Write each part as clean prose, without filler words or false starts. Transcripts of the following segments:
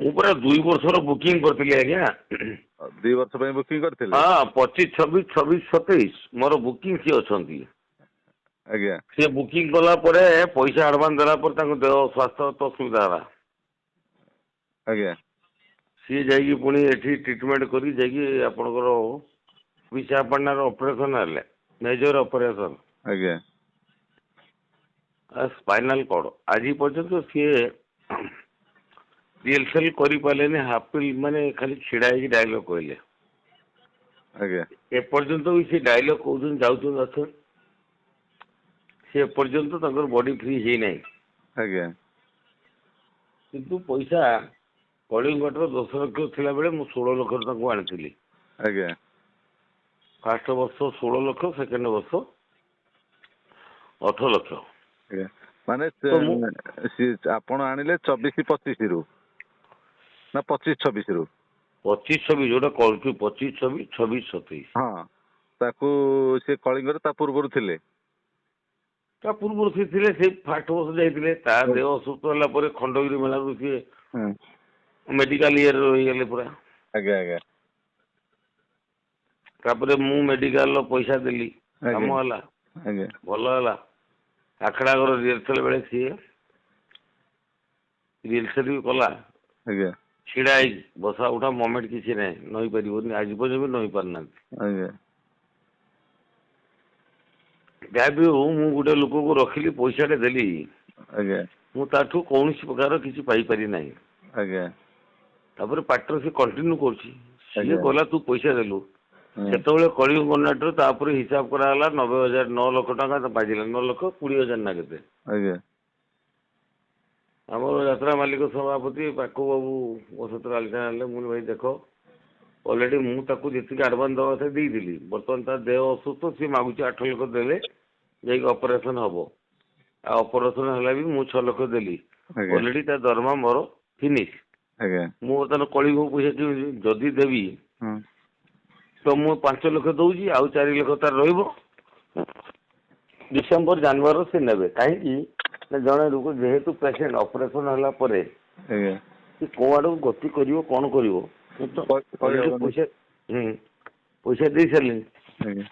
ମୁଁ ପୁରା 2 ବର୍ଷର ବୁକିଂ କରିଥିଲି ଆଜ୍ଞା। 2 ବର୍ଷ ପାଇଁ ବୁକିଂ କରିଥିଲେ? ହଁ 25, 26, 26, 27 ମୋର ବୁକିଂ ସିଏ ଅଛନ୍ତି। ଆଜ୍ଞା ସିଏ ବୁକିଂ କଲା ପରେ ପଇସା ଆଡଭାନ୍ସ ଦେଲା ପରେ ତାଙ୍କ ଦେହ ସ୍ୱାସ୍ଥ୍ୟ ତ ଅସୁବିଧା ହେଲା। ଆଜ୍ଞା ସିଏ ଯାଇକି ପୁଣି ଏଠି ଟ୍ରିଟମେଣ୍ଟ କରି ଯାଇକି ଆପଣଙ୍କର ବିଶାଖାପାଟଣାର ଅପରେସନ ହେଲେ, ମେଜର ଅପରେସନ ଆଜ୍ଞା ସ୍ପାଇନାଲ କର୍ଡ। ଆଜି ପର୍ଯ୍ୟନ୍ତ ସିଏ ରିଏଲସେଲ କରିପାରିଲେନି, ହାପି ମାନେ ଖାଲି ଛିଡା ହେଇକି ଡାଇଲଗ କହିଲେ। ଆଜ୍ଞା ଏପର୍ଯ୍ୟନ୍ତ ବି ସେ ଡାଇଲଗ କହୁଛନ୍ତି, ଯାଉଛନ୍ତି ଅଛନ୍ତି, ସେ ଏପର୍ଯ୍ୟନ୍ତ ତାଙ୍କର ବଡି ଫ୍ରି ହେଇନାହିଁ। ଆଜ୍ଞା କିନ୍ତୁ ପଇସା କଳିଙ୍ଗଟର 10 ଲକ୍ଷ ଥିଲାବେଳେ ମୁଁ 16 ଲକ୍ଷରେ ତାଙ୍କୁ ଆଣିଥିଲି। ଆଜ୍ଞା ଫାଷ୍ଟ ବର୍ଷ 16 ଲକ୍ଷ, ସେକେଣ୍ଡ ବର୍ଷ 18 ଲକ୍ଷ। ଆଜ୍ଞା ମାନେ ତ ମୁଁ ଆପଣ ଆଣିଲେ 24-25 ରୁ ନା 25-26 ରୁ? 25, 26 ଯୋଉଟା କରୁଛୁ 25, 26, 26, 27। ହଁ ତାକୁ ସେ କଳିଙ୍ଗରେ ତା ପୂର୍ବରୁ ଥିଲେ? ତା ପୂର୍ବରୁ ସେ ଥିଲେ, ସେ ଫାଷ୍ଟ ବର୍ଷ ଯାଇଥିଲେ। ତା ଦେହ ଅସୁସ୍ଥ ହେଲା ପରେ ଖଣ୍ଡଗିରି ମେଳାରୁ ସିଏ ମେଡିକାଲ ଇଏରେ ରହିଗଲେ ପୁରା। ଆଜ୍ଞା ଆଜ୍ଞା ତାପରେ ମୁଁ ମେଡିକାଲର ପଇସା ଦେଲି, ଆଜ୍ଞା କାମ ହେଲା, ଆଜ୍ଞା ଭଲ ହେଲା। ଆଖଡ଼ାଗର ରିହର୍ସାଲ ବେଳେ ସିଏ ରିହର୍ସାଲ ବି କଲା, ଆଜ୍ଞା ଛିଡା ହେଇକି, ବସା ଉଠା ମୋମେଣ୍ଟ କିଛି ନାହିଁ, ନଇଁ ପାରିବନି, ଆଜି ପର୍ଯ୍ୟନ୍ତ ବି ନଇଁ ପାରୁନାହାନ୍ତି। ଆଜ୍ଞା ଯାହା ବି ହଉ, ମୁଁ ଗୋଟେ ଲୋକକୁ ରଖିଲି, ପଇସାଟେ ଦେଲି, ଆଜ୍ଞା ମୁଁ ତାଠୁ କୌଣସି ପ୍ରକାର କିଛି ପାଇପାରି ନାହିଁ। ଆଜ୍ଞା ତାପରେ ପାଟିର ସେ କଣ୍ଟିନ୍ୟୁ କରୁଛି, ସିଏ ଆଜ୍ଞା କହିଲା ତୁ ପଇସା ଦେଲୁ। ସେତେବେଳେ କଳିଙ୍ଗ କର୍ଣ୍ଣାଟର ତାପରେ ହିସାବ କରାହେଲା 90,000, 9 ଲକ୍ଷ ଟଙ୍କା ବାଜିଲା, 9 ଲକ୍ଷ 20,000 ନା କେତେ। ଆଜ୍ଞା ଆମର ଯାତ୍ରା ମାଲିକ ସଭାପତି ପାକୁ ବାବୁ ମୋ ସହିତ ଆଲୋଚନା ହେଲେ। ମୁଁ ଭାଇ ଦେଖ, ଅଲରେଡି ମୁଁ ତାକୁ ଯେତିକି ଆଡଭାନ୍ସ ଦେବା କଥା ଦେଇଥିଲି, ବର୍ତ୍ତମାନ ତା ଦେହ ଅସୁସ୍ଥ, ସିଏ ମାଗୁଛି 8 ଲକ୍ଷ ଦେଲେ ଯାଇକି ଅପରେସନ ହବ। ଆଉ ଅପରେସନ ହେଲା ବି ମୁଁ 6 ଲକ୍ଷ ଦେଲି, ଆଜ୍ଞା ଅଲରେଡି ତା ଦରମା ମୋର ଫିନିଶ। ଆଜ୍ଞା ମୁଁ ବର୍ତ୍ତମାନ କଳିଙ୍ଗକୁ ପଇସା ଯଦି ଦେବି ତ ମୁଁ 5 ଲକ୍ଷ ଦଉଛି, ଆଉ 4 ଲକ୍ଷ ତାର ରହିବ। ଡିସେମ୍ବର ଜାନୁଆରୀ ସେ ନେବେ, କାହିଁକି ନା ଜଣେ ଲୋକ ଯେହେତୁ ପେସେଣ୍ଟ ଅପରେସନ ହେଲା ପରେ ଆଜ୍ଞା ସେ କୋଉ ଆଡକୁ ଗତି କରିବ, କଣ କରିବ, ମୁଁ ତ ଅଲରେଡି କହିହବନି। ପଇସା ଦେଇ ସାରିଲିଣି। ଆଜ୍ଞା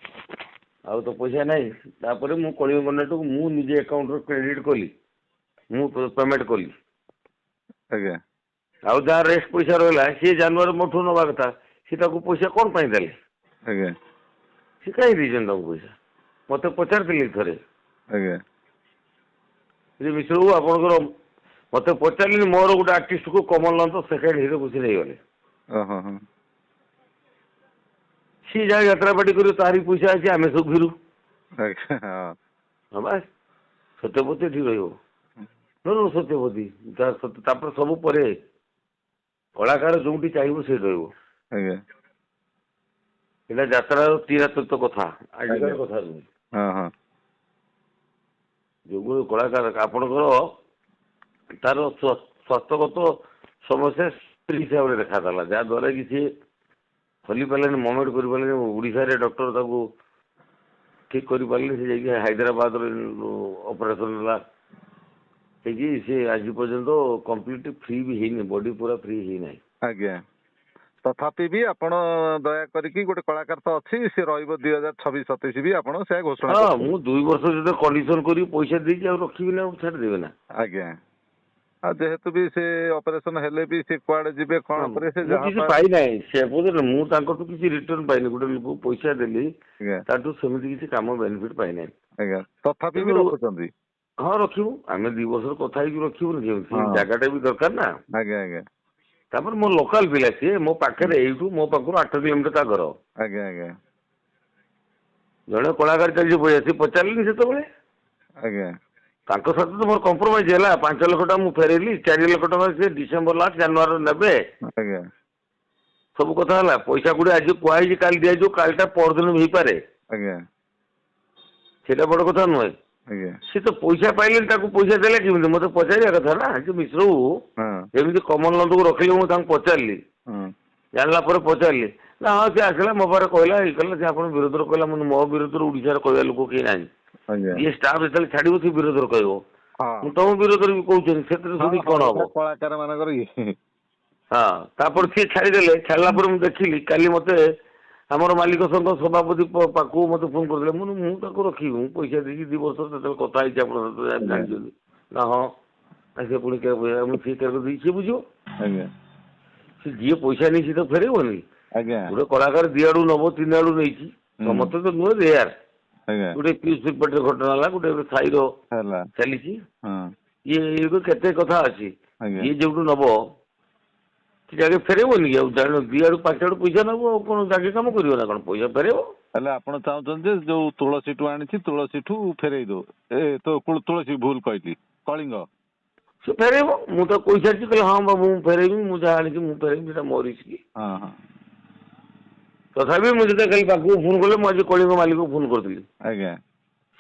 ଆଉ ତ ପଇସା ନାହିଁ। ତାପରେ ମୁଁ କଳିଙ୍ଗ କର୍ଣ୍ଣାଟକୁ ମୁଁ ନିଜେ ଆକାଉଣ୍ଟରେ କ୍ରେଡିଟ୍ କଲି, ମୁଁ ପେମେଣ୍ଟ କଲି। ଆଜ୍ଞା ଆଉ ଯାହା ରେଷ୍ଟ ପଇସା ରହିଲା, ସିଏ ଜାନୁଆରୀ ମୋଠୁ ନେବା କଥା, ସିଏ ତାକୁ ପଇସା କଣ ପାଇଁ ଦେଲେ? ଆଜ୍ଞା ସେ କାହିଁ ଦେଇଛନ୍ତି ତାଙ୍କୁ ପଇସା? ମତେ ପଚାରିଥିଲି ଥରେ ଆଜ୍ଞା ଯେ ମିଶ୍ର ବାବୁ ଆପଣଙ୍କର, ମତେ ପଚାରିଲେନି, ମୋର ଗୋଟେ ଆର୍ଟିଷ୍ଟକୁ କମଲ ନନ୍ଦ ସେକେଣ୍ଡ ହିରୋ ଘୁଷି ନେଇଗଲେ। ଓହୋ ହଁ ସିଏ ଯାହା ଯାତ୍ରା ପାଟି କରିବ, ତାରି ପଇସା ଅଛି, ଆମେ ସବୁ ଫିରୁ। ଆଜ୍ଞା ହଁ ହଁ ବା, ସତ୍ୟପତି ଏଠି ରହିବ, ସତ୍ୟପତି ତାପରେ ସବୁ ପରେ କଳାକାର ଯୋଉଠି ଚାହିଁବ ସେଇଠି ରହିବ। ଆଜ୍ଞା ଏଇଟା ଯାତ୍ରାର ଚିରାଚରିତ କଥା, ଆଜିକାର ଆଜ୍ଞା କଥା ନୁହେଁ। ହଁ ହଁ ଯୋଉ କଳାକାର ଆପଣଙ୍କର ତାର ସ୍ୱାସ୍ଥ୍ୟଗତ ସମସ୍ୟା ସ୍ତ୍ରୀ ହିସାବରେ ଦେଖାଦେଲା, ଯାହା ଦ୍ୱାରା କି ସିଏ ଖୋଲି ପାରିଲେନି, ମୁଭମେଣ୍ଟ କରିପାରିଲେନି। ଓଡ଼ିଶାରେ ଡକ୍ଟର ତାକୁ ଠିକ କରିପାରିଲେ, ସେ ଯାଇକି ହାଇଦ୍ରାବାଦରେ ଅପରେସନ ହେଲା ହେଇକି ସେ ଆଜି ପର୍ଯ୍ୟନ୍ତ କମ୍ପ୍ଲିଟ ଫ୍ରି ବି ହେଇନି, ବଡି ପୁରା ଫ୍ରି ହେଇନାହିଁ। ଆଜ୍ଞା ତଥାପି ବି ଆପଣ ଦୟା କରିକି, ଗୋଟେ କଳାକାର ତ ଅଛି, ସେ ରହିବ 2026-27 ବି ଆପଣ ସେ ଘୋଷଣା ହଁ ମୁଁ କରୁଛନ୍ତି। 2 ବର୍ଷ ଯେତେ କଣ୍ଡିସନ କରି ପଇସା ଦେଇଛି, ଆଉ ରଖିବି ନା, ଆଉ ଛାଡ଼ିଦେବେ ନା। ଆଜ୍ଞା ଆଉ ଯେହେତୁ ବି ସେ ଅପରେସନ ହେଲେ ବି ସେ କୁଆଡେ ଯିବେ, କଣ ହଁ କରିବେ, ସେ ମୁଁ ଯାହା କିଛି ପାଇନାହିଁ, ସେ ମୁଁ ତାଙ୍କଠୁ କିଛି ରିଟର୍ଣ ପାଇନି। ଗୋଟେ ଲୋକକୁ ପଇସା ଦେଲି, ଆଜ୍ଞା ତାଠୁ ସେମିତି କିଛି କାମ ବେନିଫିଟ ପାଇନାହିଁ। ଆଜ୍ଞା ତଥାପି ବି କିନ୍ତୁ ରଖୁଛନ୍ତି? ହଁ ରଖିବୁ, ଆମେ 2 ବର୍ଷର କଥା ହେଇକି ରଖିବୁନି କେମିତି? ହଁ ସେଇ ଜାଗାଟା ବି ଦରକାର ନା। ଆଜ୍ଞା ଆଜ୍ଞା ତାପରେ ମୋ ଲୋକାଲ ପିଲା, ସିଏ ମୋ ପାଖରେ, ଏଇଠୁ ମୋ ପାଖରୁ 8 କିଲୋମିଟର ତା ଘର। ଆଜ୍ଞା ଆଜ୍ଞା ଜଣେ କଳାକାର ଚାଲିଛି ପଇସା, ସିଏ ପଚାରିଲେନି ସେତେବେଳେ। ଆଜ୍ଞା ତାଙ୍କ ସହିତ ତ ମୋର କମ୍ପ୍ରୋମାଇଜ ହେଲା, 5 ଲକ୍ଷ ଟଙ୍କା ମୁଁ ଫେରେଇଲି, 4 ଲକ୍ଷ ଟଙ୍କା ସେ ଡିସେମ୍ବର ଲାଷ୍ଟ ଜାନୁଆରୀରେ ନେବେ। ଆଜ୍ଞା ସବୁ କଥା ହେଲା, ପଇସା ଗୁଡେ ଆଜି କୁହାହେଇଛି, କାଲି ଦିଆଯିବ, କାଲିଟା ପରଦିନ ବି ହେଇପାରେ, ଆଜ୍ଞା ସେଇଟା ବଡ କଥା ନୁହେଁ। ଆଜ୍ଞା ସେ ତ ପଇସା ପାଇଲେନି, ତାକୁ ପଇସା ଦେଲେ କେମିତି? ମତେ ପଚାରିବା କଥା ନା, ଯେ ମିଶ୍ର ବାବୁ ହଁ ଏମିତି କମଲ ନନ୍ଦକୁ ରଖିଲେ, ମୁଁ ତାଙ୍କୁ ପଚାରିଲି, ହଁ ଜାଣିଲା ପରେ ପଚାରିଲି, ନା ହଁ ସେ ଆସିଲା ମୋ ପାଖରେ କହିଲା, ଇଏ କଲା, ସେ ଆପଣ ବିରୋଧରେ କହିଲା। ମୁଁ ମୋ ବିରୋଧରେ ଓଡ଼ିଶାରେ କହିବା ଲୋକ କେହି ନାହିଁ। ଆଜ୍ଞା ଯିଏ ଷ୍ଟାଫ ଯେତେବେଳେ ଛାଡ଼ିବ, ସେ ବିରୋଧରେ କହିବ। ହଁ ମୁଁ ତମ ବିରୋଧରେ ବି କହୁଛନ୍ତି, ସେଥିରେ ହଁ ଶୁଣିକି ହଁ କଣ ହବ? ଏଇଟା କଳାକାର ମାନଙ୍କର ଇଏ। ହଁ ତାପରେ ସିଏ ଛାଡ଼ିଦେଲେ। ଛାଡ଼ିଲା ପରେ ମୁଁ ଦେଖିଲି କାଲି ମୋତେ ଆମର ମାଲିକ ସଂଘ ସଭାପତି ପାଖକୁ ମୋତେ ଫୋନ କରିଥିଲେ। ମୁଁ ତାକୁ ରଖିବି, ମୁଁ ପଇସା ଦେଇଛି 2 ବର୍ଷ ଯେତେବେଳେ କଥା ହେଇଛି ଆପଣଙ୍କ ସହିତ ଜାଣିଛନ୍ତି ନା? ହଁ ସେ ପୁଣି ମୁଁ ସେ କେବେ ଦେଇଛି ସିଏ ବୁଝିବ। ଆଜ୍ଞା ସେ ଯିଏ ପଇସା ନେଇଛି ତ ଫେରେଇବନି। ଆଜ୍ଞା ଗୋଟେ କଳାକାର 2 ଆଡୁ ନବ 3 ଆଡୁ ନେଇଛି, ସମସ୍ତେ ତ ନୁହେଁ ରେୟାର। ଆଜ୍ଞା ଗୋଟେ ପିଉସ ପେଟରେ ଘଟଣା ହେଲା, ଗୋଟେ ସାହିର ହେଲା ଚାଲିଛି। ହଁ ଇଏ କେତେ କଥା ଅଛି। ଆଜ୍ଞା ଯିଏ ଯୋଉଠୁ ନବ ସେ ଜାଗେ ଫେରେଇବନି କି? ଆଉ 2 ଆଡୁ 5 ଆଡୁ ପଇସା ନବ, ଆଉ କଣ ଜାଗେ କାମ କରିବ ନା କଣ? ପଇସା ଫେରେଇବ। ହେଲେ ଆପଣ ଚାହୁଁଛନ୍ତି ଯେ ଯୋଉ ତୁଳସୀଠୁ ଆଣିଛି ତୁଳସୀଠୁ ଫେରେଇ ଦଉ। ତୁଳସୀ ଭୁଲ କହିଲି, କଳିଙ୍ଗ। ସେ ଫେରେଇବ। ମୁଁ ତ କହିସାରିଛି, କହିଲେ ହଁ ବାବୁ ମୁଁ ଫେରେଇବି, ମୁଁ ଯାହା ଆଣିଛି ମୁଁ ଫେରେଇବି, ସେଟା ମୋ ରିସ୍କ। ହଁ ହଁ ତଥାପି ମୁଁ ଯେତେବେଳେ କାଲି ପାଖକୁ ଫୋନ କଲେ, ମୁଁ ଆଜି କଳିଙ୍ଗ ମାଲିକକୁ ଫୋନ କରିଥିଲି। ଆଜ୍ଞା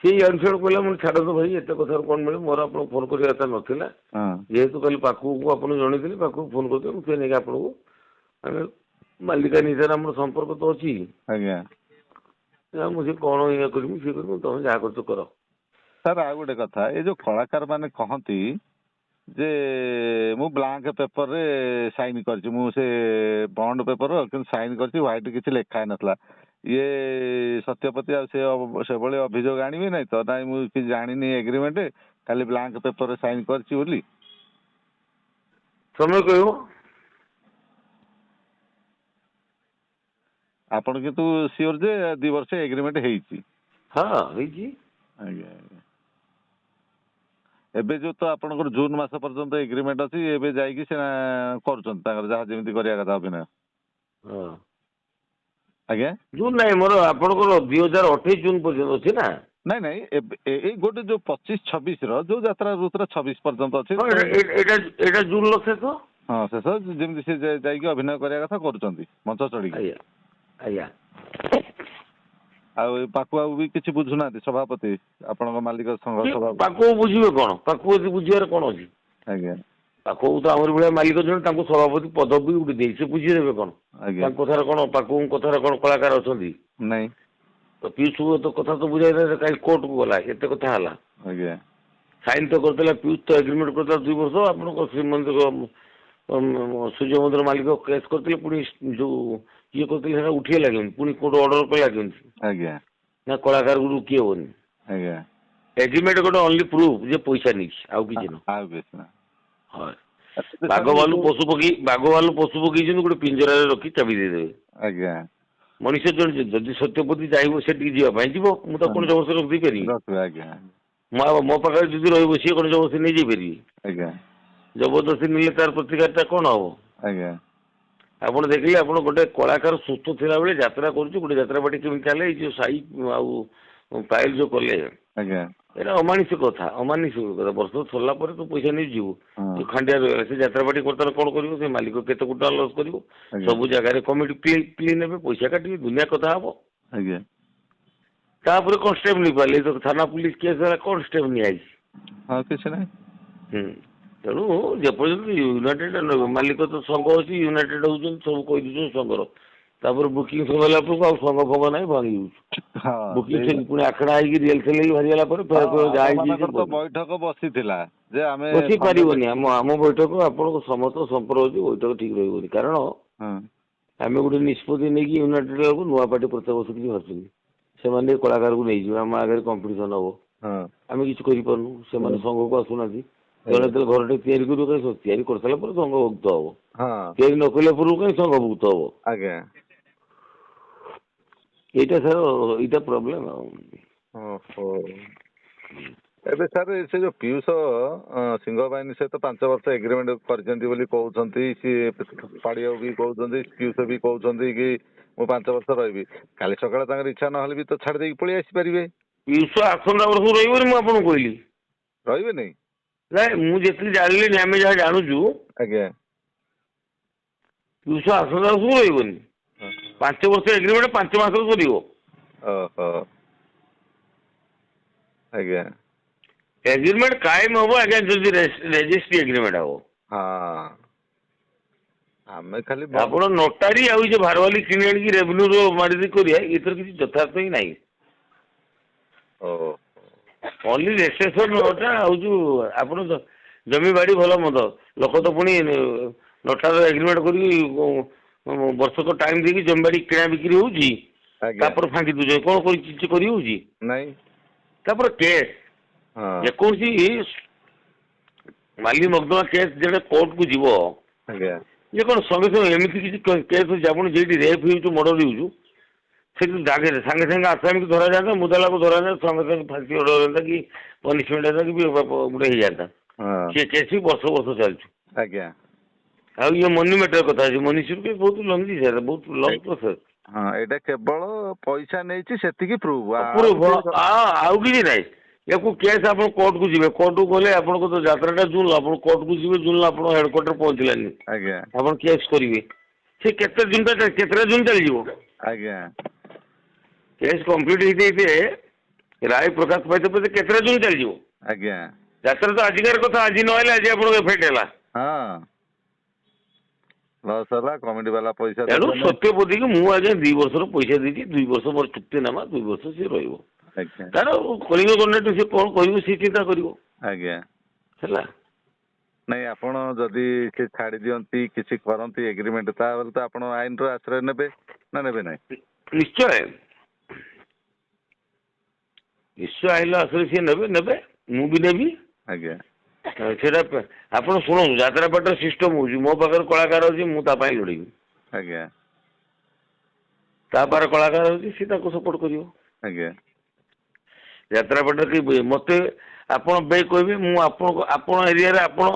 ସେଇ ଇଆଡୁ ସିଆଡୁ କହିଲା, ମୁଁ ଛାଡ଼ନ୍ତୁ ଭାଇ ଏତେ କଥାରୁ କଣ ମିଳେ, ମୋର ଆପଣଙ୍କୁ ଫୋନ କରିବା କଥା ନଥିଲା। ହଁ ଯେହେତୁ କାଲି ପାଖକୁ ଆପଣଙ୍କୁ ଜଣେଇଥିଲି, ପାଖକୁ ଫୋନ କରିଥିଲି, ମୁଁ ସେ ନେଇକି ଆପଣଙ୍କୁ ଆମେ ମାଲିକାନୀ ହିସାବରେ ଆମର ସମ୍ପର୍କ ତ ଅଛି। ଆଜ୍ଞା ମୁଁ ସେ କଣ ଇଏ କରିବି ସିଏ କରିବି, ତମେ ଯାହା କରୁଛ କର। ସାର୍ ଆଉ ଗୋଟେ କଥା, ଏ ଯୋଉ କଳାକାର ମାନେ କହନ୍ତି ଯେ ମୁଁ ବ୍ଲାଙ୍କ ପେପରରେ ସାଇନ କରିଛି, ମୁଁ ସେ ବଣ୍ଡ ପେପର କିନ୍ତୁ ସାଇନ କରିଛି, ହ୍ୱାଇଟ କିଛି ଲେଖା ହେଇନଥିଲା। ଇଏ ସତ୍ୟପତି ଆଉ ସେଭଳି ଅଭିଯୋଗ ଆଣିବେ ନାହିଁ ତ? ନାଇଁ ମୁଁ କିଛି ଜାଣିନି ଏଗ୍ରିମେଣ୍ଟ, ଖାଲି ବ୍ଲାଙ୍କ ପେପରରେ ସାଇନ କରିଛି ବୋଲି। ତମେ କହିବ। ଆପଣ କିନ୍ତୁ ସିଓର ଯେ 2 ବର୍ଷ ଏଗ୍ରିମେଣ୍ଟ ହେଇଛି? ହଁ ହେଇଛି। ଆଜ୍ଞା ଆଜ୍ଞା। ଏବେ ଯୋଉ ତ ଆପଣଙ୍କର ଜୁନ ମାସ ପର୍ଯ୍ୟନ୍ତ ଏଗ୍ରିମେଣ୍ଟ ଅଛି, ଏବେ ଯାଇକି ସେ କରୁଛନ୍ତି ତାଙ୍କର ଯାହା ଯେମିତି କରିବା କଥା ଅଭିନୟ। ହଁ ଆଜ୍ଞା ଜୁନ ନାଇଁ, ମୋର ଆପଣଙ୍କର 2028 ଜୁନ ପର୍ଯ୍ୟନ୍ତ ଅଛି ନା। ନାଇଁ ନାଇଁ, ଏବେ ଏଇ ଗୋଟେ ଯୋଉ 25-26 ର ଯୋଉ ଯାତ୍ରା ଋତୁର 26 ପର୍ଯ୍ୟନ୍ତ ଅଛି। ହଁ ଏଇଟା ଜୁନର ଶେଷ। ହଁ ଶେଷ, ଯେମିତି ସେ ଯାଇକି ଅଭିନୟ କରିବା କଥା କରୁଛନ୍ତି ମଞ୍ଚ ଚଢିକି। ଆଜ୍ଞା ଆଜ୍ଞା। ଆଉ ଏ ପାଖକୁ ଆଉ ବି କିଛି ବୁଝୁନାହାନ୍ତି ସଭାପତି, ଆପଣଙ୍କ ମାଲିକ ସଂଘ ସଭାପତି? ପାଖକୁ ବୁଝିବେ କଣ? ପାଖକୁ ବୁଝିବାର କଣ ଅଛି? ଆଜ୍ଞା ପାଖକୁ ତ ଆମରି ଭଳିଆ ମାଲିକ ଜଣେ, ତାଙ୍କୁ ସଭାପତି ପଦବୀ ଗୋଟେ ଦେଇଛି, ସେ ବୁଝିଦେବେ କଣ? ଆଜ୍ଞା ତାଙ୍କ କଥାରେ କଣ, ପାଖକୁ କଥାରେ କଣ କଳାକାର ଅଛନ୍ତି? ନାଇଁ ତ ପିୟୁଷ ତ କଥା ତ ବୁଝାଇଲା, କାହିଁ କୋର୍ଟକୁ ଗଲା, ଏତେ କଥା ହେଲା। ଆଜ୍ଞା ସାଇନ୍ ତ କରିଦେଲା, ପିୟୁଷ ତ ଏଗ୍ରିମେଣ୍ଟ କରିଦେଲା 2 ବର୍ଷ। ଆପଣଙ୍କ ଶ୍ରୀମନ୍ଦିର ସୂର୍ଯ୍ୟ ମନ୍ଦିର ମାଲିକ କେସ୍ କରିଥିଲେ, ପୁଣି ଯୋଉ ଇଏ କରିଥିଲେ ସେଟା ଉଠିଗଲା କେମିତି? ପୁଣି କୋର୍ଟ ଅର୍ଡର କଲା କେମିତି? ଆଜ୍ଞା ନା କଳାକାରକୁ ରୋକି ହବନି। ଆଜ୍ଞା ଏଗ୍ରିମେଣ୍ଟ ଗୋଟେ ଅନଲି ପ୍ରୁଫ୍ ଯେ ପଇସା ନେଇଛି, ଆଉ କିଛି ନୁହଁ। ଆଉ କିଛି ନା। ହଁ ବାଘ ସାର୍ ଭାଲୁ ପଶୁ ପକେଇଛନ୍ତି, ଗୋଟେ ପିଞ୍ଜରାରେ ରଖି ଚାବି ଦେଇଦେବେ। ଆଜ୍ଞା ମଣିଷ ଜଣେ ଯଦି ସତ୍ୟପତି ଚାହିଁବ ସେଠିକି ଯିବା ପାଇଁ ଯିବ, ମୁଁ ତ କଣ ଜବରଦସ୍ତି ରଖିଦେଇପାରିବି? ରଖିବେ ଆଜ୍ଞା ମୋ ପାଖରେ ଯଦି ରହିବ, ସିଏ କଣ ଜବରଦସ୍ତି ନେଇଯାଇପାରିବି? ଆଜ୍ଞା ଜବରଦସ୍ତି ନେଲେ ତାର ପ୍ରତିକାରଟା କଣ ହବ? ଆଜ୍ଞା ଆପଣ ଦେଖିଲେ, ଆପଣ ଗୋଟେ କଳାକାର ସୁସ୍ଥ ଥିଲାବେଳେ ଯାତ୍ରା କରୁଛି, ଗୋଟେ ଯାତ୍ରା ପାର୍ଟି କେମିତି ଚାଲେ, ଏଇ ଯୋଉ ସାଇ ଆଉ ପାୟଲ ଯୋଉ କଲେ, ଆଜ୍ଞା ଏଇଟା ଅମାନୁଷିକ କଥା। ଅମାନୁଷିକ କଥା, ବର୍ଷ ସରିଲା ପରେ ତୁ ପଇସା ନେଇଯିବୁ, ହଁ ଯୋଉ ଖାଣ୍ଡିଆ ରହିଲା ସେ ଯାତ୍ରା ପାର୍ଟି ବର୍ତ୍ତମାନ କଣ କରିବ? ସେ ମାଲିକ କେତେ କୋଟି ଟଙ୍କା ଲସ୍ କରିବ। ଆଜ୍ଞା ସବୁ ଜାଗାରେ କମିଟି କ୍ଲିନ୍ ନେବେ, ପଇସା କାଟିବେ, ଦୁନିଆ କଥା ହବ। ଆଜ୍ଞା ତାପରେ କଣ ଷ୍ଟେପ୍ ନେଇପାରିଲେ? ତ ଥାନା ପୁଲିସ କେସ୍ ହେଲା, କଣ ଷ୍ଟେପ୍ ନିଆଯାଇଛି? ହଁ କିଛି ନାହିଁ। ତେଣୁ ଯେପର୍ଯ୍ୟନ୍ତ ୟୁନାଇଟେଡ୍ ମାଲିକ ତ ସଂଘ ଅଛି, ୟୁନାଇଟେଡ୍ ହଉଛନ୍ତି, ସବୁ କହିଦେଉଛନ୍ତି ସଂଘର। ତାପରେ ବୁକିଂ ସରିଲା ବେଳକୁ ଆଉ ସଂଘ ଫଙ୍ଗ ନାହିଁ, ଭାଙ୍ଗି ଯାଉଛି। ହଁ ବୁକିଂ ସେଇ ପୁଣି ଆଖଡ଼ା ହେଇକି ରିଏଲସେଲ୍ ହେଇକି ବାହାରିଗଲା ପରେ ଫେର ଯାହା ଆମ ହେଇଛି ମାନଙ୍କର ତ ବୈଠକ ବସିଥିଲା ଯେ ଆମେ ବସି ସଂଘ ପାରିବନି। ଆମ ବୈଠକ ଆପଣଙ୍କ ସମସ୍ତ ସମ୍ପର୍କ ଅଛି, ବୈଠକ ଠିକ ରହିବନି। କାରଣ ହଁ ଆମେ ଗୋଟେ ନିଷ୍ପତ୍ତି ନେଇକି ୟୁନାଇଟେଡ୍ ବେଳକୁ ନୂଆ ପାର୍ଟି ପ୍ରତ୍ୟେକ ବର୍ଷ କିଛି ବାହାରୁଛନ୍ତି, ସେମାନେ କଳାକାରକୁ ନେଇଯିବେ, ଆମ ଆଗରେ କମ୍ପିଟିସନ ହବ, ହଁ ଆମେ କିଛି କରିପାରୁନୁ। ସେମାନେ ସଂଘକୁ ଆସୁନାହାନ୍ତି। ଜଣେ ଆଜ୍ଞା ଯେତେବେଳେ ଘରଟେ ତିଆରି କରିବ, ତିଆରି କରିସାରିଲା ପରେ ସଂଘଭୁକ୍ତ ହବ। ହଁ ତିଆରି ନ କଲା ପୂର୍ବରୁ କାହିଁ ସଂଘଭୁକ୍ତ ହବ? ଆଜ୍ଞା ଏଇଟା ସାର୍, ଏଇଟା ପ୍ରୋବ୍ଲେମ ଆଉ। ଓହୋ। ଏବେ ସାର୍ ସେ ଯୋଉ ପିୟୁଷ ସିଂହ ବାହିନୀ ସହିତ 5 ବର୍ଷ ଏଗ୍ରିମେଣ୍ଟ କରିଛନ୍ତି ବୋଲି କହୁଛନ୍ତି, ସିଏ ପାଡିଆ ବି କହୁଛନ୍ତି, ପିୟୁଷ ବି କହୁଛନ୍ତି କି ମୁଁ 5 ବର୍ଷ ରହିବି। କାଲି ସକାଳେ ତାଙ୍କର ଇଚ୍ଛା ନହେଲେ ବି ତ ଛାଡ଼ି ଦେଇକି ପଳେଇ ଆସିପାରିବେ। ପିୟୁଷ ଆସନ୍ତା ବର୍ଷକୁ ରହିବନି, ମୁଁ ଆପଣଙ୍କୁ କହିଲି। ରହିବେନି? ନାଇଁ, ମୁଁ ଯେତିକି ଜାଣିଲିନି, ଆମେ ଯାହା ଜାଣୁଛୁ, ଆଜ୍ଞା ପିୟୁଷ ଆସନ୍ତା ବର୍ଷକୁ ରହିବନି। 5 ବର୍ଷ ଏଗ୍ରିମେଣ୍ଟ 5 ମାସରେ ସରିବ। ଓହୋ ଆଜ୍ଞା ଏଗ୍ରିମେଣ୍ଟ କାଏମ ହବ ଆଜ୍ଞା ଯଦି ରେଜିଷ୍ଟ୍ରି ଏଗ୍ରିମେଣ୍ଟ ହବ। ହଁ ଆମେ ଖାଲି ଆପଣ ନୋଟାରୀ ଆଉ ଯୋଉ ଭାରବାଲି କିଣି ଆଣିକି ରେଭିନ୍ୟୁର ମାରିଦେଇ କରିବା, ଏଥିରେ କିଛି ଯଥାର୍ଥ ହିଁ ନାହିଁ। ଓହୋ ଅନଲି ରେଜିଷ୍ଟ୍ରେସନଟା ଆଉ ଯୋଉ ଆପଣ ଜମି ବାଡି ଭଲ ମନ୍ଦ, ଲୋକ ତ ପୁଣି ନଟାର ଏଗ୍ରିମେଣ୍ଟ କରିକି ବର୍ଷକ ଟାଇମ ଦେଇକି ଜମିବାଡି କିଣା ବିକ୍ରି ହଉଛି, ଆଜ୍ଞା ତାପରେ ଫାଙ୍କି ଦଉଛ, କଣ କିଛି କରି ହଉଛି? ନାଇଁ ତାପରେ କେସ୍ ହଁ ଯେକୌଣସି ମାଲି ମକଦ୍ଦମା କେସ୍ ଯେଟା କୋର୍ଟକୁ ଯିବ, ଆଜ୍ଞା ଯେ କଣ ସଙ୍ଗେ ସଙ୍ଗେ ଏମିତି କିଛି କେସ୍ ଅଛି ଆପଣ ଯେଇଠି ରେପ୍ ହେଉଛି ମର୍ଡର ହେଉଛି ସେଠି ସାଙ୍ଗେ ସାଙ୍ଗେ ଆସାମୀକୁ ଧରାଯାଆନ୍ତା, ମୁଦାଲାକୁ ଧରାଯାନ୍ତା, ସଙ୍ଗେ ସାଙ୍ଗେ ଫାଶୀ ଅର୍ଡର ହୁଅନ୍ତା କି ପନିସମେଣ୍ଟ ହୁଅନ୍ତା କି ଗୋଟେ ହେଇଯାନ୍ତା। ହଁ ସେ କେସ୍ ବି ବର୍ଷ ବର୍ଷ ଚାଲିଛି। ଆଜ୍ଞା ଆଉ ଇଏ ମନି ମ୍ୟାଟର କଥା ଅଛି, ମନି ସୁଟ୍ ବହୁତ ଲମ୍ବି ସାର୍, ବହୁତ ଲଙ୍ଗ ପ୍ରୋସେସ। ହଁ ଏଇଟା କେବଳ ପଇସା ନେଇଛି ସେତିକି ପ୍ରୁଭ ଆଉ କିଛି ନାହିଁ। ୟାକୁ କେସ୍ ଆପଣ କୋର୍ଟକୁ ଯିବେ, କୋର୍ଟକୁ ଗଲେ ଆପଣଙ୍କ ତ ଯାତ୍ରାଟା ଜୁଲ, ଆପଣ କୋର୍ଟକୁ ଯିବେ ଜୁଲ ଆପଣ ହେଡକ୍ୱାର୍ଟର ପହଞ୍ଚିଲାନି, ଆଜ୍ଞା ଆପଣ କେସ୍ କରିବେ, ସେ କେତେଟା ଜୁନ ଚାଲିଯିବ। ଆଜ୍ଞା କେସ୍ କମ୍ପ୍ଲିଟ୍ ହେଇଯାଇଥିବେ, ରାୟ ପ୍ରକାଶ ପାଇତେ ପାଇତେ କେତେଟା ଜୁନ ଚାଲିଯିବ। ଆଜ୍ଞା ଯାତ୍ରା ତ ଆଜିକାର କଥା, ଆଜି ନହେଲେ ଆଜି ଆପଣଙ୍କ ଏଫେକ୍ଟ ହେଲା। ହଁ ଲସ୍ ହେଲା, କମିଟି ବାଲା ପଇସା ତେଣୁ ଦେବେନି। ସତ୍ୟପତିକି ମୁଁ ଆଜ୍ଞା 2 ବର୍ଷର ପଇସା ଦେଇଛି, 2 ବର୍ଷ ମୋର ଚୁକ୍ତିନାମା, 2 ବର୍ଷ ସିଏ ରହିବ। ଆଜ୍ଞା ତାର କଳିଙ୍ଗ ଗଭର୍ଣ୍ଣମେଣ୍ଟ ସେ କଣ କରିବ ସେ ଚିନ୍ତା କରିବ ଆଜ୍ଞା ହେଲା। ନାଇଁ ଆପଣ ଯଦି ସେ ଛାଡି ଦିଅନ୍ତି କିଛି କରନ୍ତି ଏଗ୍ରିମେଣ୍ଟ, ତାହେଲେ ତ ଆପଣ ଆଇନର ଆଶ୍ରୟ ନେବେ ନା ନେବେ ନାହିଁ? ନିଶ୍ଚୟ ନିଶ୍ଚୟ ଆଇନ ଆଶ୍ରୟ ସିଏ ନେବେ, ମୁଁ ବି ନେବି। ଆଜ୍ଞା ସେଇଟା ଆପଣ ଶୁଣନ୍ତୁ, ଯାତ୍ରାପାଟିର ସିଷ୍ଟମ ହଉଛି ମୋ ପାଖରେ କଳାକାର ଅଛି, ମୁଁ ତା ପାଇଁ ଲଢ଼ିବି। ଆଜ୍ଞା ତା ପାଖରେ କଳାକାର ଅଛି, ସିଏ ତାକୁ ସପୋର୍ଟ କରିବ। ଆଜ୍ଞା ଯାତ୍ରାପାଟିରେ କି ମତେ ଆପଣ ବେ କହିବେ, ମୁଁ ଆପଣ ଏରିଆରେ ଆପଣ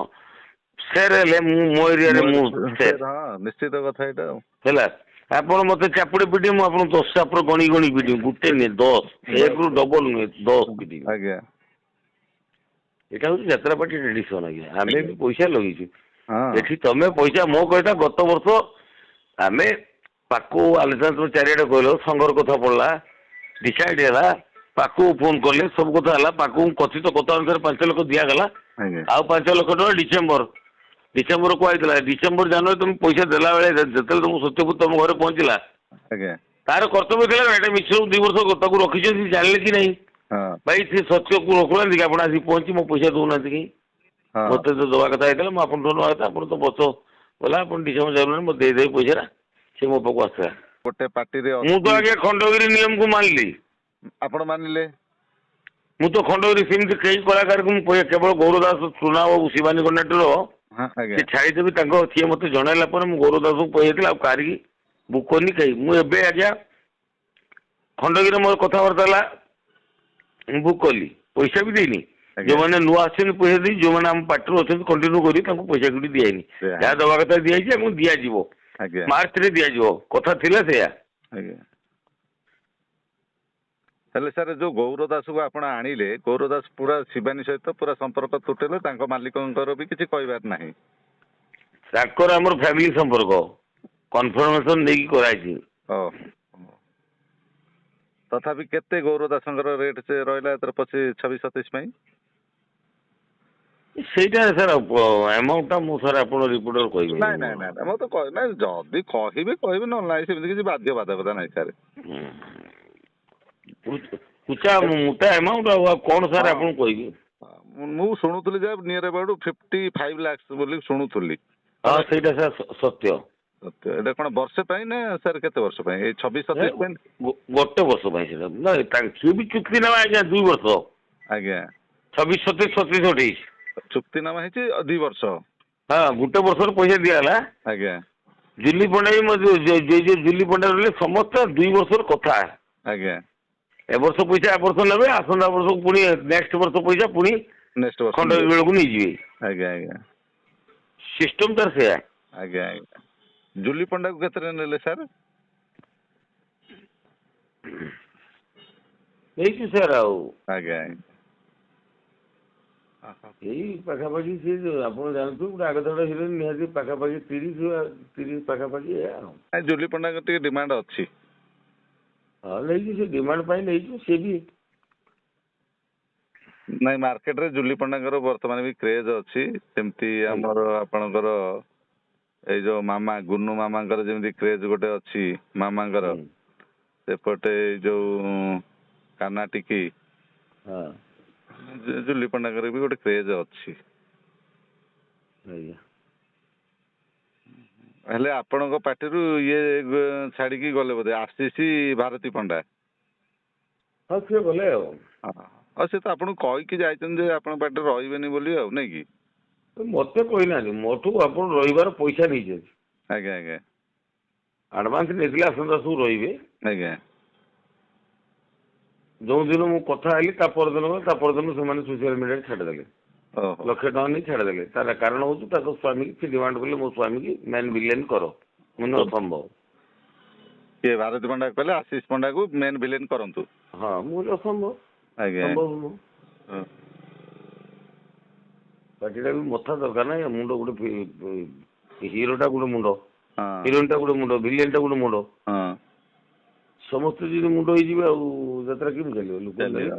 ସେର ହେଲେ ମୁଁ ମୋ ଏରିଆରେ ମୁଁ ସେର ହଁ ନିଶ୍ଚିତ କଥା ଏଇଟା ଆଉ। ହେଲା। ଆପଣ ମତେ ଚାପୁଡେ ପିଟିବେ, ମୁଁ ଆପଣଙ୍କୁ 10 ଚାପୁଡ ଗଣି ପିଟିବି, ଗୋଟେ ନୁହେଁ 10, 1ରୁ ଡବଲ ନୁହେଁ 10 ପିଟିବି। ଆଜ୍ଞା ଏଇଟା ହଉଛି ଯାତ୍ରାପାଟି ଟ୍ରେଡିସନ ଆଜ୍ଞା। ଆମେ ବି ପଇସା ଲଗେଇଛୁ ହଁ ଏଠି, ତମେ ପଇସା ମୋ କହିବା ଗତ ବର୍ଷ ଆମେ ପାକୁ ଆଲେକ୍ସାଣ୍ଡର ଚାରିଆଡେ କହିଲ, ସଂଘର କଥା ପଡିଲା, ଡିସାଇଡ ହେଲା, ପାକୁ ଫୋନ କଲେ, ସବୁ କଥା ହେଲା, ପାକୁ କଥିତ କଥା ଅନୁସାରେ 5 ଲକ୍ଷ ଦିଆଗଲା, ଆଜ୍ଞା ଆଉ 5 ଲକ୍ଷ ଟଙ୍କା ଡିସେମ୍ବର କୁହାଯାଇଥିଲା। ଡିସେମ୍ବର ଜାନୁଆରୀ ତମେ ପଇସା ଦେଲା ବେଳେ ଯେତେବେଳେ ତମ ସତ୍ୟପୁତ ତମ ଘରେ ପହଞ୍ଚିଲା, ଆଜ୍ଞା ତାର କର୍ତ୍ତବ୍ୟ ଥିଲା ନା, ଏଇଟା ମିଶ୍ର 2 ବର୍ଷ ତାକୁ ରଖିଛନ୍ତି, ଜାଣିଲେ କି ନାହିଁ? ହଁ ଭାଇ ସେ ସତ୍ୟକୁ ରଖୁନାହାନ୍ତି କି, ଆପଣ ଆସି ପହଞ୍ଚି ମୋ ପଇସା ଦଉନାହାନ୍ତି କି? ହଁ ମତେ ତ ଦବା କଥା ହେଇଥିଲା, ମୁଁ ଆପଣଙ୍କୁ ଦବା କଥା, ଆପଣ ତ ବର୍ଷ ଗଲା, ଆପଣ ଡିସେମ୍ବର ଜାନୁଆରୀ ମତେ ଦେଇଦେବେ ପଇସାଟା, ସେ ମୋ ପାଖକୁ ଆସିଥିଲା। ଗୋଟେ ପାର୍ଟିରେ ମୁଁ ତ ଅଛି। ଆଜ୍ଞା ଖଣ୍ଡଗିରି ନିୟମକୁ ମାନିଲି। ଆପଣ ମାନିଲେ? ମୁଁ ତ ଖଣ୍ଡଗିରି ସେମିତି କେହି କଳାକାରକୁ ମୁଁ କେବଳ ଗୌର ଦାସ, ସୁନା ଓ ଶିବାନୀ କର୍ଣ୍ଣାଟର ହଁ ଆଜ୍ଞା ସେ ଛାଡ଼ିଦେବି, ତାଙ୍କ ସିଏ ମତେ ଜଣାଇଲା ପରେ ମୁଁ ଗୌର ଦାସକୁ କହିଯାଇଥିଲି, ଆଉ କାହାରିକି ବୁକ୍ କରିନି କେହି। ମୁଁ ଏବେ ଆଜ୍ଞା ଖଣ୍ଡଗିରିରେ ମୋର କଥାବାର୍ତ୍ତା ହେଲା, ମୁଁ ବୁକ୍ କଲି, ପଇସା ବି ଦେଇନି। ଆଜ୍ଞା ଯୋଉମାନେ ନୂଆ ଆସିଛନ୍ତି ପଇସା ଦେଇ, ଯୋଉମାନେ ଆମ ପାର୍ଟିରୁ ଅଛନ୍ତି କଣ୍ଟିନ୍ୟୁ କରି, ତାଙ୍କୁ ପଇସା କିଛି ଦିଆହେଇନି। ଯାହା ଦବା କଥା ଦିଆଯାଇଛି ଏବଂ ଦିଆଯିବ, ଆଜ୍ଞା ମାର୍ଚ୍ଚରେ ଦିଆଯିବ, କଥା ଥିଲା ସେଇଆ। ଆଜ୍ଞା ହେଲେ ସାର୍ ଯୋଉ ଗୌର ଦାସକୁ ଆପଣ ଆଣିଲେ, ଗୌର ଦାସ ପୁରା ଶିବାନୀ ସହିତ ପୁରା ସମ୍ପର୍କ ତୁଟେଇଲେ, ତାଙ୍କ ମାଲିକଙ୍କର ବି କିଛି କହିବାର ନାହିଁ? ତାଙ୍କର ଆମର ଫ୍ୟାମିଲି ସମ୍ପର୍କ, କନଫର୍ମେସନ ନେଇକି କରାହେଇଛି। ଓ ତଥାପି କେତେ ଗୌର ଦାସଙ୍କର ରେଟ୍ ସେ ରହିଲା ଏଥର 26-27 ପାଇଁ? ସେଇଟା ସାର୍ ଆମାଉଣ୍ଟଟା ମୁଁ ସାର୍ ଆପଣ ରିପୋର୍ଟର କହିବି। ନାଇଁ ନାଇଁ ନାଇଁ ମୁଁ ତ ନାଇଁ, ଯଦି କହିବି ନହେଲେ ନାହିଁ, ସେମିତି କିଛି ବାଧ୍ୟ ବାଧକତା ନାହିଁ ସାର୍। ଉଚ୍ଚା ମୋଟା ଆମାଉଣ୍ଟ ଆଉ କଣ ସାର୍ ଆପଣଙ୍କୁ କହିବି। ମୁଁ ଶୁଣୁଥିଲି ଯେ ନିୟର ଆବାଉଟ୍ 55 ଲାକ୍ସ ବୋଲି ଶୁଣୁଥିଲି। ହଁ ସେଇଟା ସାର୍ ସତ୍ୟ। ଏଇଟା କଣ ବର୍ଷେ ପାଇଁ ନା ସାର୍ କେତେ ବର୍ଷ ପାଇଁ? ଏଇ 26-27 ପାଇଁ? ଗୋଟେ ବର୍ଷ ପାଇଁ ସେଟା ନା, ସିଏ ବି ଚୁକ୍ତି ନେବା ଆଜ୍ଞା 2 ବର୍ଷ। ଆଜ୍ଞା 26-27-27-28 ଚୁକ୍ତିନାମା ହେଇଛି 2 ବର୍ଷ। ହଁ ଗୋଟେ ବର୍ଷର ପଇସା ଦିଆହେଲା। ଆଜ୍ଞା ଜୁଲି ପଣ୍ଡା ବି ଜୁଲି ପଣ୍ଡା ରହିଲେ, ସମସ୍ତେ 2 ବର୍ଷର କଥା। ଆଜ୍ଞା ଏ ବର୍ଷ ପଇସା ଏ ବର୍ଷ ନେବେ, ଆସନ୍ତା ବର୍ଷକୁ ପୁଣି ନେକ୍ସଟ ବର୍ଷ ପଇସା ପୁଣି ନେକ୍ସଟ ବର୍ଷ ଖଣ୍ଡ ନେବେ। ବେଳକୁ ନେଇଯିବେ। ଆଜ୍ଞା ଆଜ୍ଞା ସିଷ୍ଟମ ତାର ସେଇଆ। ଆଜ୍ଞା ଆଜ୍ଞା ଜୁଲି ପଣ୍ଡାକୁ କେତେରେ ନେଲେ ସାର୍? ହେଇଛି ସାର୍ ଆଉ ଆଜ୍ଞା ଆଜ୍ଞା ଏଇ ପାଖାପାଖି ସେ ଆପଣ ଜାଣୁଥିବେ, ଗୋଟେ ଆଗଧାଡ ହିରୋଇନ୍ ନିହାତି ପାଖାପାଖି 30 ପାଖାପାଖି ଏଇଆ ଆଉ। ଜୁଲି ପଣ୍ଡାଙ୍କ ଟିକେ ଡିମାଣ୍ଡ ଅଛି। ହଁ ନେଇଛି, ସେ ଡିମାଣ୍ଡ ପାଇଁ ନେଇଛୁ, ସେ ବି ନାଇଁ ମାର୍କେଟରେ ଜୁଲି ପଣ୍ଡାଙ୍କର ବର୍ତ୍ତମାନ ବି କ୍ରେଜ ଅଛି, ସେମିତି ଆମର ଆପଣଙ୍କର ଏଇ ଯୋଉ ମାମା ଗୁନୁ ମାମାଙ୍କର ଯେମିତି କ୍ରେଜ ଗୋଟେ ଅଛି ମାମାଙ୍କର, ସେପଟେ ଏଇ ଯୋଉ କାନା ଟିକି ହଁ ଜୁଲି ପଣ୍ଡାଙ୍କର ବି ଗୋଟେ କ୍ରେଜ ଅଛି। ଆଜ୍ଞା ହେଲେ ଆପଣଙ୍କ ପାର୍ଟିରୁ ଇଏ ଛାଡିକି ଗଲେ ବୋଧେ ଆଶିଷ ଭାରତୀ ପଣ୍ଡା। ହଁ ସିଏ ଗଲେ ଆଉ। ଆଉ ସେ ତ ଆପଣଙ୍କୁ କହିକି ଯାଇଛନ୍ତି ଯେ ଆପଣଙ୍କ ପାର୍ଟିରେ ରହିବେନି ବୋଲି ଆଉ ନାଇଁ କି? ମତେ କହିନାହାନ୍ତି, ମୋଠୁ ଆପଣ ରହିବାର ପଇସା ନେଇଛନ୍ତି। ଆଜ୍ଞା ଆଜ୍ଞା ଆଡଭାନ୍ସ ନେଇଥିଲେ ଆସନ୍ତା ସବୁ ରହିବେ। ଆଜ୍ଞା। ଯୋଉଦିନ ମୁଁ କଥା ହେଲି ତା ପରଦିନ ସେମାନେ ସୋସିଆଲ ମିଡିଆରେ ଛାଡ଼ିଦେଲେ। ଓହୋ। ଲକ୍ଷେ ଟଙ୍କା ନେଇ ଛାଡ଼ିଦେଲେ। ତାର କାରଣ ହଉଛି ତାଙ୍କ ସ୍ୱାମୀ କି ଡିମାଣ୍ଡ କଲେ ମୋ ସ୍ୱାମୀ କି ମେନ୍ ଭିଲେନ୍ କର। ମୁଁ ଅସମ୍ଭବ। କିଏ ଭାରତୀ ପଣ୍ଡା କହିଲେ ଆଶିଷ ପଣ୍ଡାକୁ ମେନ୍ ଭିଲେନ୍ କରନ୍ତୁ। ହଁ ମୁଁ କହିଲି ଅସମ୍ଭବ, ଆଜ୍ଞା। ସମ୍ଭବ ନୁହଁ। ହଁ। ପାର୍ଟିଟା ବି ମଥା ଦରକାର ନାହିଁ, ମୁଣ୍ଡ ଗୋଟେ ହିରୋଟା ଗୋଟେ ମୁଣ୍ଡ, ହଁ ହିରୋଇନଟା ଗୋଟେ ମୁଣ୍ଡ, ଭିଲିଆନଟା ଗୋଟେ ମୁଣ୍ଡ, ହଁ ସମସ୍ତେ ଯଦି ମୁଣ୍ଡ ହେଇଯିବେ ଆଉ ଯାତ୍ରା କେମିତି ଚାଲିବ? ଲୋକ ଚାଲିବ।